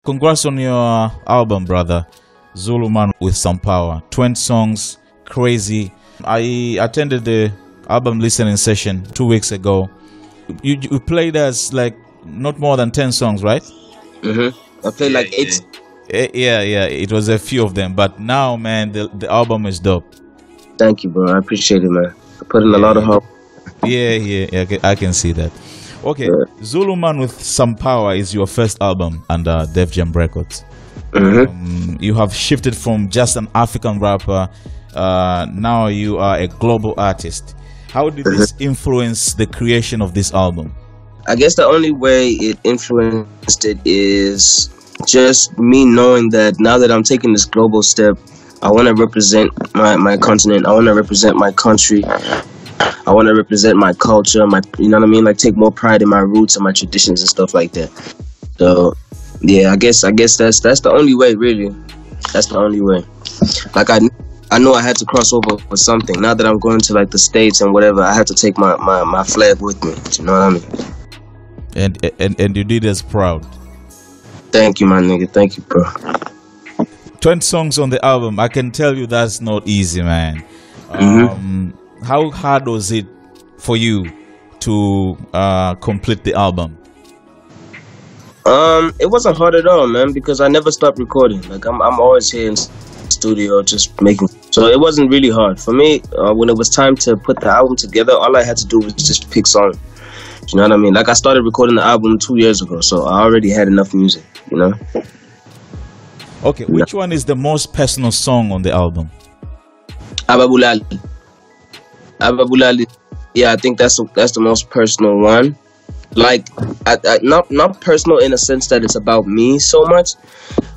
Congrats on your album, brother. Zulu Man with Some Power. 20 songs, crazy. I attended the album listening session 2 weeks ago. You played us like not more than 10 songs, right? I played like 8. Yeah. It was a few of them. But now, man, the album is dope. Thank you, bro. I appreciate it, man. I put in a lot of hard. Yeah. I can see that. Okay, Zulu Man with Some Power is your first album under Def Jam Records. You have shifted from just an African rapper. Now you are a global artist. How did this influence the creation of this album? I guess the only way it influenced it is just me knowing that now that I'm taking this global step, I want to represent my continent. I want to represent my country. I want to represent my culture, you know what I mean? Like take more pride in my roots and my traditions and stuff like that. So, yeah, I guess that's the only way, really. That's the only way. Like I know I had to cross over for something. Now that I'm going to like the States and whatever, I had to take my flag with me. You know what I mean? And you did us proud. Thank you, my nigga. Thank you, bro. 20 songs on the album. I can tell you that's not easy, man. How hard was it for you to complete the album? It wasn't hard at all, man, because I never stopped recording. Like I'm always here in studio just making. So it wasn't really hard for me. When it was time to put the album together, all I had to do was just pick songs. You know what I mean? Like I started recording the album 2 years ago, so I already had enough music. You know. Okay, which one is the most personal song on the album? Ababulali. Yeah, I think that's the most personal one. Like, not personal in a sense that it's about me so much,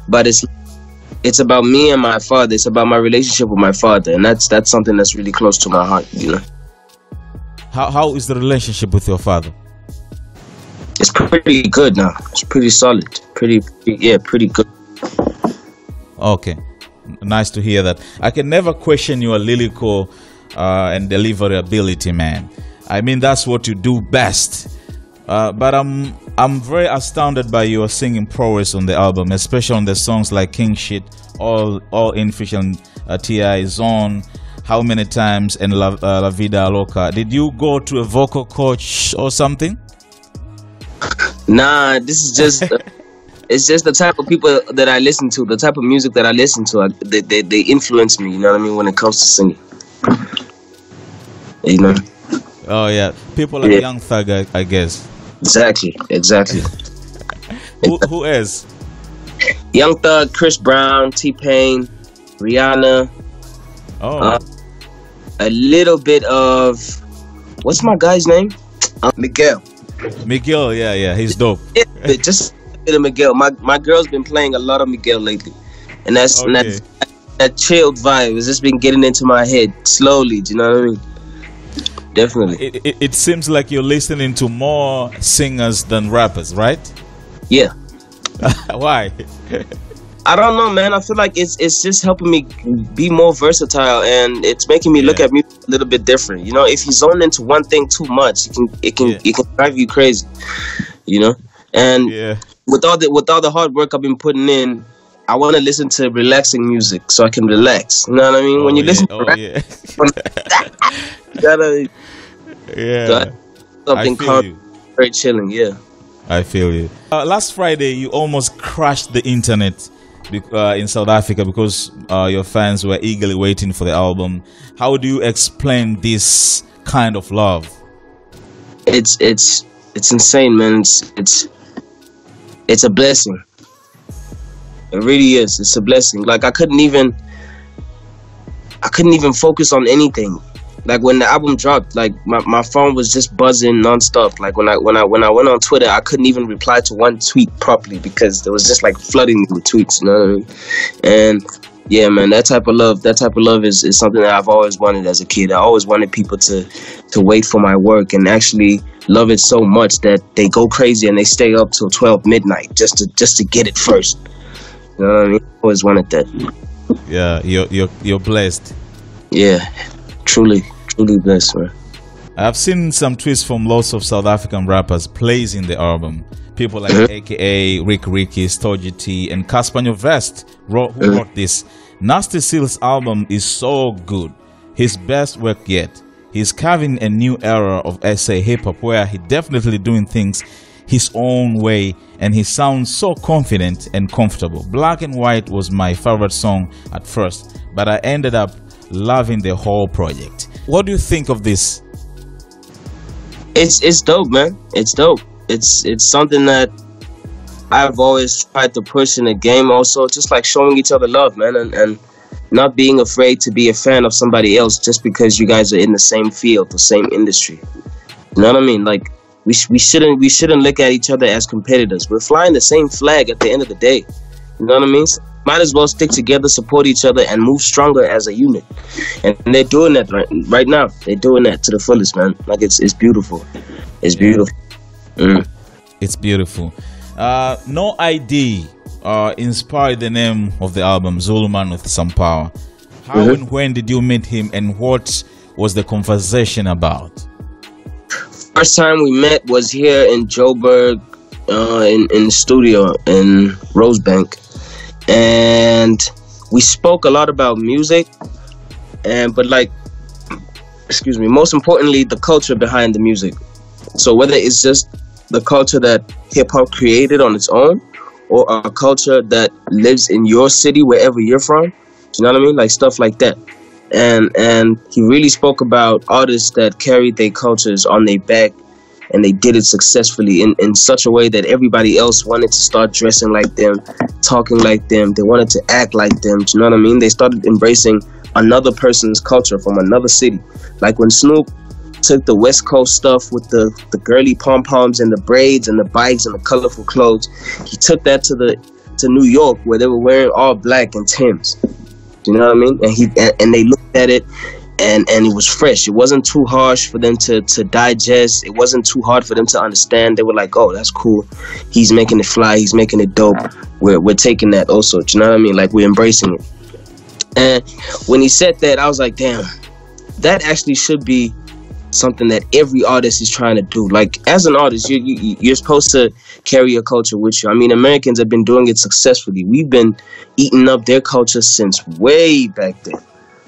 but it's about me and my father. It's about my relationship with my father, and that's something that's really close to my heart. You know. How is the relationship with your father? It's pretty good now. It's pretty solid. Pretty good. Okay, nice to hear that. I can never question your lyrical and delivery ability, man. I mean, that's what you do best. But I'm very astounded by your singing prowess on the album, especially on the songs like King Shit, All Inefficient, T.I. Zone, How Many Times, and La Vida Loca. Did you go to a vocal coach or something? Nah, this is just it's just the type of people that I listen to, the type of music that I listen to. They influence me, you know what I mean, when it comes to singing. You know. Oh yeah, people like Young Thug, I guess. Exactly. Who is? Young Thug, Chris Brown, T-Pain, Rihanna. Oh. A little bit of what's my guy's name? Miguel. Miguel, yeah, he's dope. Just a bit of Miguel. My girl's been playing a lot of Miguel lately, and that's that chilled vibe has just been getting into my head slowly. Do you know what I mean? Definitely. It seems like you're listening to more singers than rappers, right? Yeah. Why? I don't know, man. I feel like it's just helping me be more versatile, and it's making me look at music a little bit different. You know, if you zone into one thing too much, it can drive you crazy. You know, and with all the hard work I've been putting in, I want to listen to relaxing music so I can relax. You know what I mean? When you listen to rap, you gotta, something calm, very chilling. Yeah, I feel you. Last Friday, you almost crashed the internet in South Africa because your fans were eagerly waiting for the album. How do you explain this kind of love? It's insane, man. It's a blessing. It really is. It's a blessing. Like I couldn't even focus on anything. Like when the album dropped, like my phone was just buzzing nonstop. Like when I went on Twitter, I couldn't even reply to one tweet properly because it was just like flooding me with tweets. You know what I mean? And yeah, man, that type of love is something that I've always wanted as a kid. I always wanted people to wait for my work and actually love it so much that they go crazy and they stay up till 12 midnight just to get it first. You know what I mean? I always wanted that. Yeah, you're blessed. Yeah, truly blessed, man. I've seen some tweets from lots of South African rappers praising the album People like AKA, Ricky, Stogie T, and Cassper who wrote this. Nasty Seal's album is so good. His best work yet. He's carving a new era of SA hip-hop where he definitely doing things his own way, and he sounds so confident and comfortable. Black and White was my favorite song at first, but I ended up loving the whole project. What do you think of this? It's dope, man. It's dope. It's something that I've always tried to push in the game also, just like showing each other love, man, and not being afraid to be a fan of somebody else just because you guys are in the same field, the same industry. You know what I mean? Like, we shouldn't look at each other as competitors. We're flying the same flag at the end of the day. You know what I mean? So might as well stick together, support each other, and move stronger as a unit. And they're doing that right now. They're doing that to the fullest, man. Like, it's beautiful. It's beautiful. It's beautiful. No ID inspired the name of the album, Zulu Man with Some Power. How and when did you meet him, and what was the conversation about? First time we met was here in Joburg, in the studio in Rosebank, and we spoke a lot about music, but like, excuse me, most importantly, the culture behind the music. So whether it's just the culture that hip hop created on its own, or a culture that lives in your city wherever you're from, you know what I mean? Like stuff like that. And he really spoke about artists that carried their cultures on their back, and they did it successfully in such a way that everybody else wanted to start dressing like them, talking like them. They wanted to act like them. You know what I mean? They started embracing another person's culture from another city. Like when Snoop took the West Coast stuff with the girly pom-poms and the braids and the bikes and the colorful clothes, he took that to New York, where they were wearing all black and Timbs. You know what I mean? And they looked at it, and it was fresh. It wasn't too harsh for them to digest. It wasn't too hard for them to understand. They were like, oh, that's cool. He's making it fly. He's making it dope. We're taking that also. You know what I mean? Like, we're embracing it. And when he said that, I was like, damn, that actually should be something that every artist is trying to do. Like, as an artist, you're supposed to carry your culture with you. I mean, Americans have been doing it successfully. We've been eating up their culture since way back then.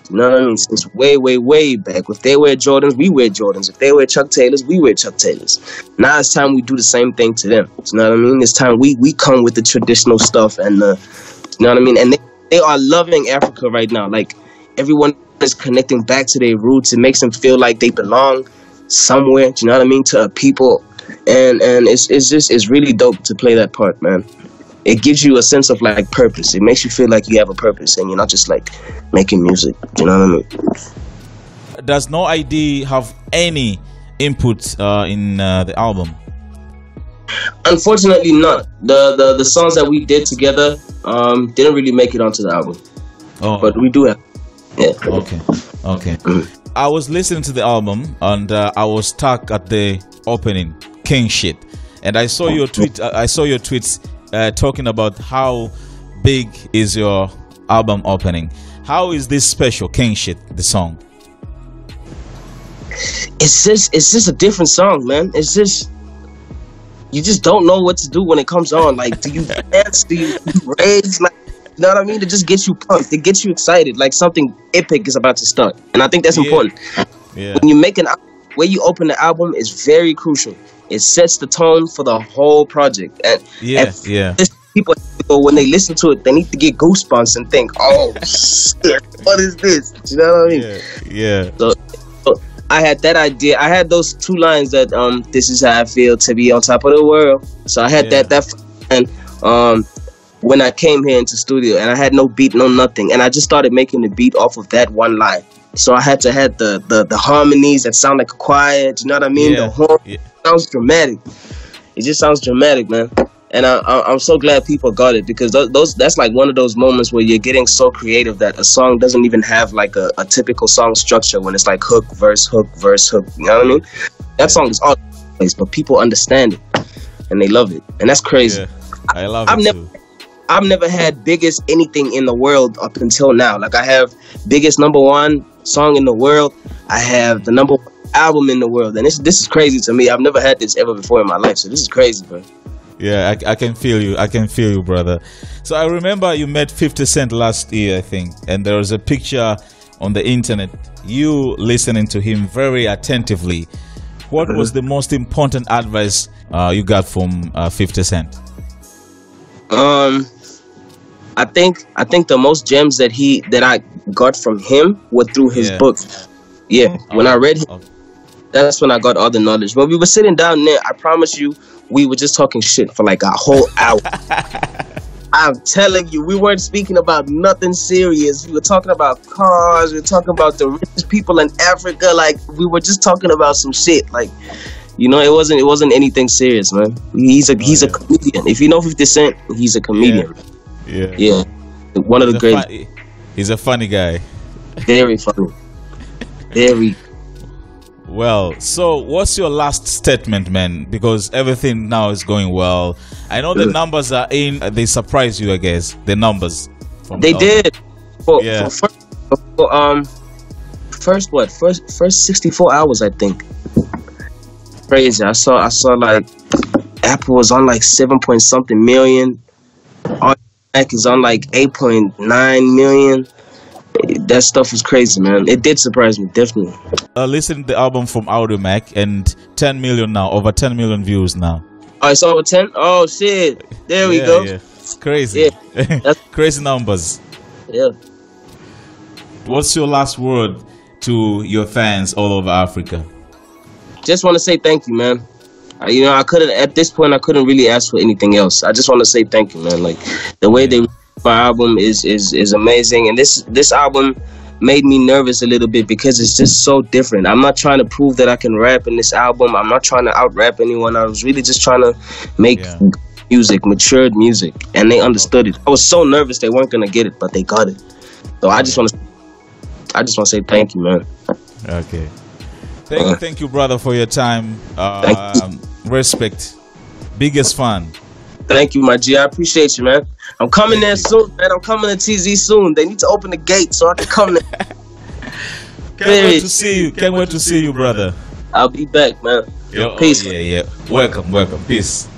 You know what I mean? Since way, way, way back. If they wear Jordans, we wear Jordans. If they wear Chuck Taylors, we wear Chuck Taylors. Now it's time we do the same thing to them. You know what I mean? It's time we come with the traditional stuff, and you know what I mean? And they are loving Africa right now. Like, everyone is connecting back to their roots. It makes them feel like they belong somewhere. Do you know what I mean? To a people, and it's really dope to play that part, man. It gives you a sense of like purpose. It makes you feel like you have a purpose, and you're not just like making music. Do you know what I mean? Does No ID have any input in the album? Unfortunately, not. The songs that we did together didn't really make it onto the album. Oh, but we do have. Yeah. Okay. I was listening to the album, and I was stuck at the opening, King Shit, and I saw your tweet. I saw your tweets talking about how big is your album opening. How is this special, King Shit, the song? It's just a different song, man. It's just, you just don't know what to do when it comes on. Like, do you dance? Do you rage? Like, you know what I mean? It just gets you pumped. It gets you excited. Like something epic is about to start. And I think that's important. Yeah. When you make an album, where you open the album is very crucial. It sets the tone for the whole project. And people, when they listen to it, they need to get goosebumps and think, oh, shit, what is this? You know what I mean? Yeah. So I had that idea. I had those two lines that, this is how I feel to be on top of the world. So I had that and when I came here into studio, and I had no beat, no nothing, and I just started making the beat off of that one line. So I had to have the harmonies that sound like a choir. Do you know what I mean? The horn sounds dramatic. It just sounds dramatic, man. And I'm so glad people got it, because that's like one of those moments where you're getting so creative that a song doesn't even have like a typical song structure, when it's like hook, verse, hook, verse, hook. You know what I mean? That song is all over the place, but people understand it and they love it, and that's crazy. Yeah, I love it too. I've never had biggest anything in the world up until now. Like, I have biggest #1 song in the world. I have the #1 album in the world, and this is crazy to me. I've never had this ever before in my life, so this is crazy, bro. Yeah, I can feel you. I can feel you, brother. So I remember you met 50 Cent last year, I think, and there was a picture on the internet, you listening to him very attentively. What was the most important advice you got from 50 Cent? I think the most gems that I got from him were through his book. Yeah, when I read him, that's when I got all the knowledge. But we were sitting down there, I promise you, we were just talking shit for like a whole hour. I'm telling you, we weren't speaking about nothing serious. We were talking about cars. We were talking about the richest people in Africa. Like, we were just talking about some shit. Like, you know, it wasn't anything serious, man. He's a comedian. If you know 50 Cent, he's a comedian. Yeah. One of the great. He's a funny guy. Very funny. Very. Well, so what's your last statement, man? Because everything now is going well. I know the numbers are in. They surprise you, I guess. The numbers. They did. First 64 hours, I think. Crazy. I saw like Apple was on like 7 point something million. Mac is on like 8.9 million. That stuff was crazy, man. It did surprise me, definitely. Listen to the album from Mac and 10 million now, over 10 million views now. Oh, it's over 10? Oh, shit. There we go. Yeah. It's crazy. Yeah. That's crazy numbers. Yeah. What's your last word to your fans all over Africa? Just want to say thank you, man. You know, at this point, I couldn't really ask for anything else. I just want to say thank you, man. Like, the way they my album is amazing, and this album made me nervous a little bit because it's just so different. I'm not trying to prove that I can rap in this album. I'm not trying to out rap anyone. I was really just trying to make music, matured music, and they understood it. I was so nervous they weren't gonna get it, but they got it. So I just want to say thank you, man. Okay, thank you, brother, for your time. Respect, biggest fan. Thank you, my G. I appreciate you, man. I'm coming there soon, man. I'm coming to TZ soon. They need to open the gate so I can come there. Can't wait to see you. Can't wait to see you, brother. I'll be back, man. Peace. Welcome. Peace.